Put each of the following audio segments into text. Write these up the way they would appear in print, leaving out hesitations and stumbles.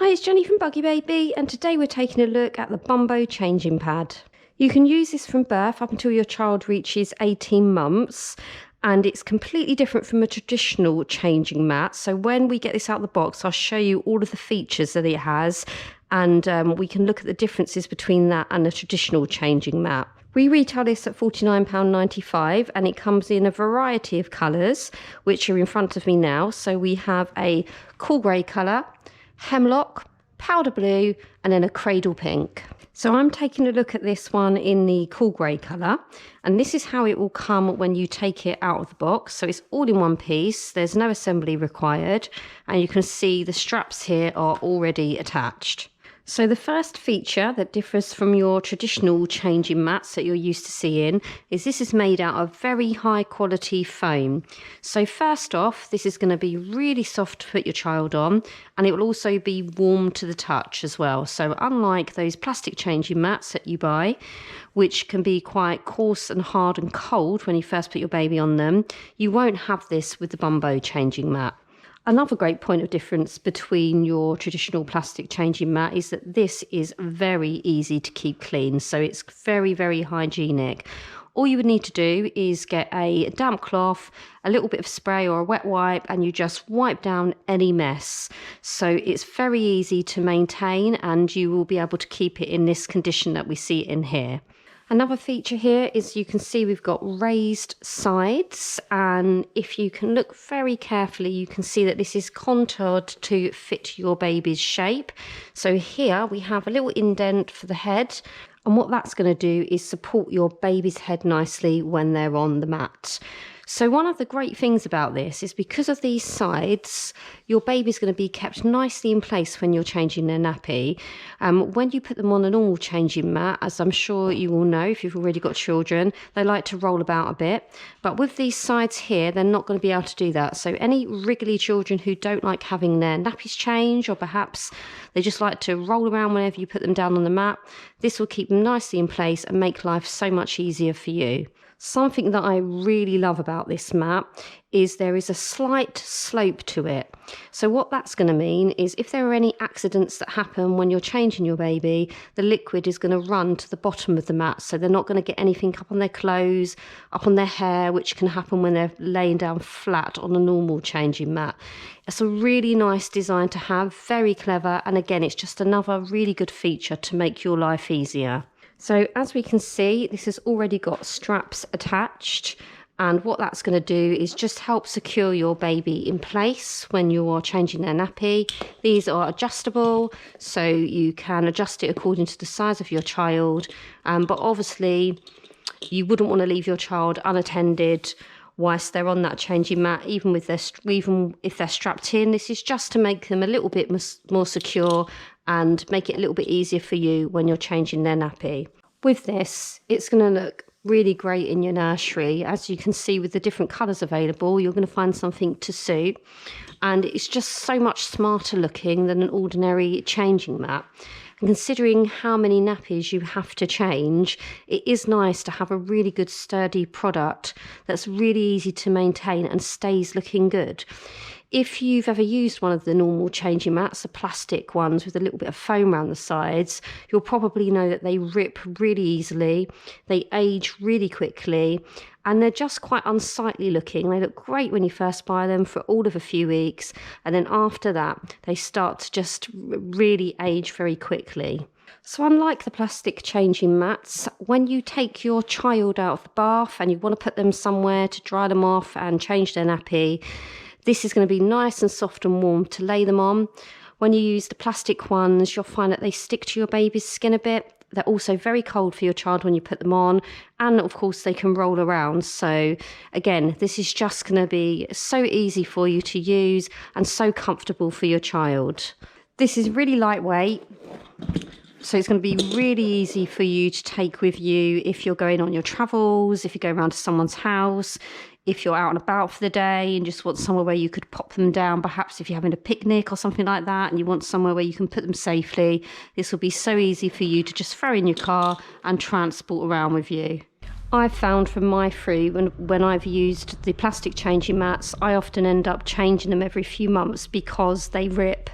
Hi, it's Jenny from Buggy Baby, and today we're taking a look at the Bumbo Changing Pad. You can use this from birth up until your child reaches 18 months, and it's completely different from a traditional changing mat. So when we get this out of the box, I'll show you all of the features that it has, and we can look at the differences between that and a traditional changing mat. We retail this at £49.95, and it comes in a variety of colours, which are in front of me now. So we have a cool grey colour, hemlock, powder blue, and then a cradle pink. So I'm taking a look at this one in the cool grey colour, and this is how it will come when you take it out of the box. So it's all in one piece, there's no assembly required, and you can see the straps here are already attached. So the first feature that differs from your traditional changing mats that you're used to seeing is this is made out of very high quality foam. So first off, this is going to be really soft to put your child on, and it will also be warm to the touch as well. So unlike those plastic changing mats that you buy, which can be quite coarse and hard and cold when you first put your baby on them, you won't have this with the Bumbo changing mat. Another great point of difference between your traditional plastic changing mat is that this is very easy to keep clean. So it's very, very hygienic. All you would need to do is get a damp cloth, a little bit of spray or a wet wipe, and you just wipe down any mess. So it's very easy to maintain, and you will be able to keep it in this condition that we see in here. Another feature here is you can see we've got raised sides, and if you can look very carefully, you can see that this is contoured to fit your baby's shape. So here we have a little indent for the head, and what that's going to do is support your baby's head nicely when they're on the mat. So one of the great things about this is because of these sides, your baby's going to be kept nicely in place when you're changing their nappy. When you put them on a normal changing mat, as I'm sure you all know if you've already got children, they like to roll about a bit. But with these sides here, they're not going to be able to do that. So any wriggly children who don't like having their nappies changed, or perhaps they just like to roll around whenever you put them down on the mat, this will keep them nicely in place and make life so much easier for you. Something that I really love about this mat is there is a slight slope to it. So what that's going to mean is if there are any accidents that happen when you're changing your baby, the liquid is going to run to the bottom of the mat. So they're not going to get anything up on their clothes, up on their hair, which can happen when they're laying down flat on a normal changing mat. It's a really nice design to have, very clever. And again, it's just another really good feature to make your life easier. So as we can see, this has already got straps attached, and what that's going to do is just help secure your baby in place when you are changing their nappy. These are adjustable, so you can adjust it according to the size of your child, but obviously you wouldn't want to leave your child unattended whilst they're on that changing mat, even if they're strapped in. This is just to make them a little bit more secure and make it a little bit easier for you when you're changing their nappy. With this, it's going to look really great in your nursery. As you can see with the different colours available, you're going to find something to suit, and it's just so much smarter looking than an ordinary changing mat. And considering how many nappies you have to change, it is nice to have a really good sturdy product that's really easy to maintain and stays looking good. If you've ever used one of the normal changing mats, the plastic ones with a little bit of foam around the sides, you'll probably know that they rip really easily, they age really quickly, and they're just quite unsightly looking. They look great when you first buy them for all of a few weeks, and then after that, they start to just really age very quickly. So unlike the plastic changing mats, when you take your child out of the bath and you want to put them somewhere to dry them off and change their nappy, this is going to be nice and soft and warm to lay them on. When you use the plastic ones, you'll find that they stick to your baby's skin a bit. They're also very cold for your child when you put them on, and of course they can roll around. So again, this is just going to be so easy for you to use and so comfortable for your child. This is really lightweight, so it's going to be really easy for you to take with you if you're going on your travels, if you go around to someone's house, if you're out and about for the day and just want somewhere where you could pop them down, perhaps if you're having a picnic or something like that and you want somewhere where you can put them safely. This will be so easy for you to just throw in your car and transport around with you. I've found from my free, when I've used the plastic changing mats, I often end up changing them every few months because they rip.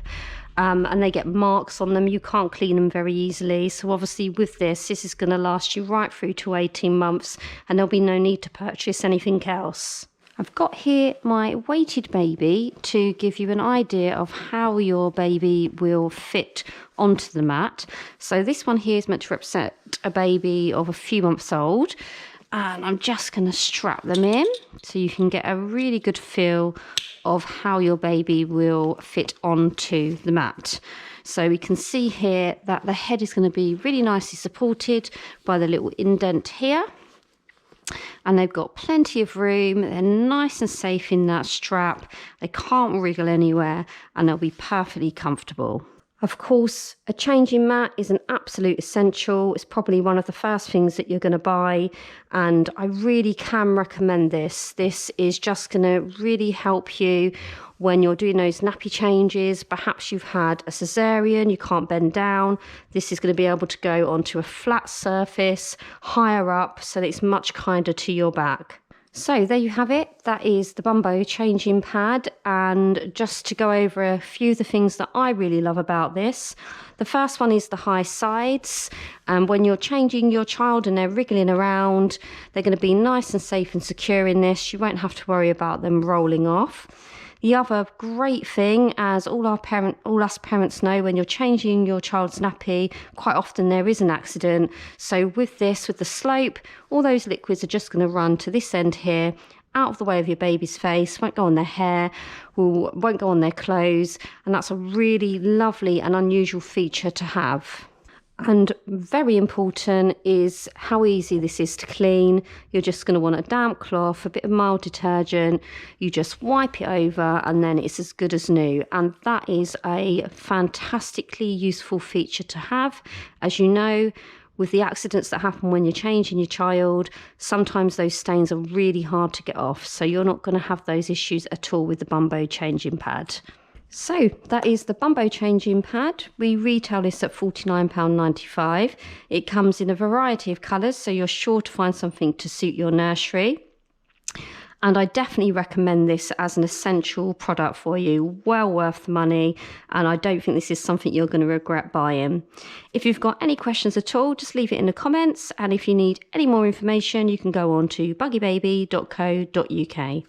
and they get marks on them. You can't clean them very easily. So obviously with this is going to last you right through to 18 months, and there'll be no need to purchase anything else. I've got here my weighted baby to give you an idea of how your baby will fit onto the mat. So this one here is meant to represent a baby of a few months old. And I'm just going to strap them in so you can get a really good feel of how your baby will fit onto the mat. So we can see here that the head is going to be really nicely supported by the little indent here. And they've got plenty of room. They're nice and safe in that strap. They can't wriggle anywhere, and they'll be perfectly comfortable. Of course, a changing mat is an absolute essential. It's probably one of the first things that you're going to buy, and I really can recommend this. This is just going to really help you when you're doing those nappy changes. Perhaps you've had a cesarean, you can't bend down. This is going to be able to go onto a flat surface higher up, so that it's much kinder to your back. So there you have it. That is the Bumbo Changing Pad. And just to go over a few of the things that I really love about this. The first one is the high sides. And when you're changing your child and they're wriggling around, they're going to be nice and safe and secure in this. You won't have to worry about them rolling off. The other great thing, as all us parents know, when you're changing your child's nappy, quite often there is an accident. So with this, with the slope, all those liquids are just going to run to this end here, out of the way of your baby's face, won't go on their hair, won't go on their clothes. And that's a really lovely and unusual feature to have. And very important is how easy this is to clean. You're just going to want a damp cloth, a bit of mild detergent. You just wipe it over and then it's as good as new. And that is a fantastically useful feature to have. As you know, with the accidents that happen when you're changing your child, sometimes those stains are really hard to get off. So you're not going to have those issues at all with the Bumbo Changing Pad. So that is the Bumbo Changing Pad. We retail this at £49.95. It comes in a variety of colours, so you're sure to find something to suit your nursery. And I definitely recommend this as an essential product for you. Well worth the money, and I don't think this is something you're going to regret buying. If you've got any questions at all, just leave it in the comments. And if you need any more information, you can go on to buggybaby.co.uk.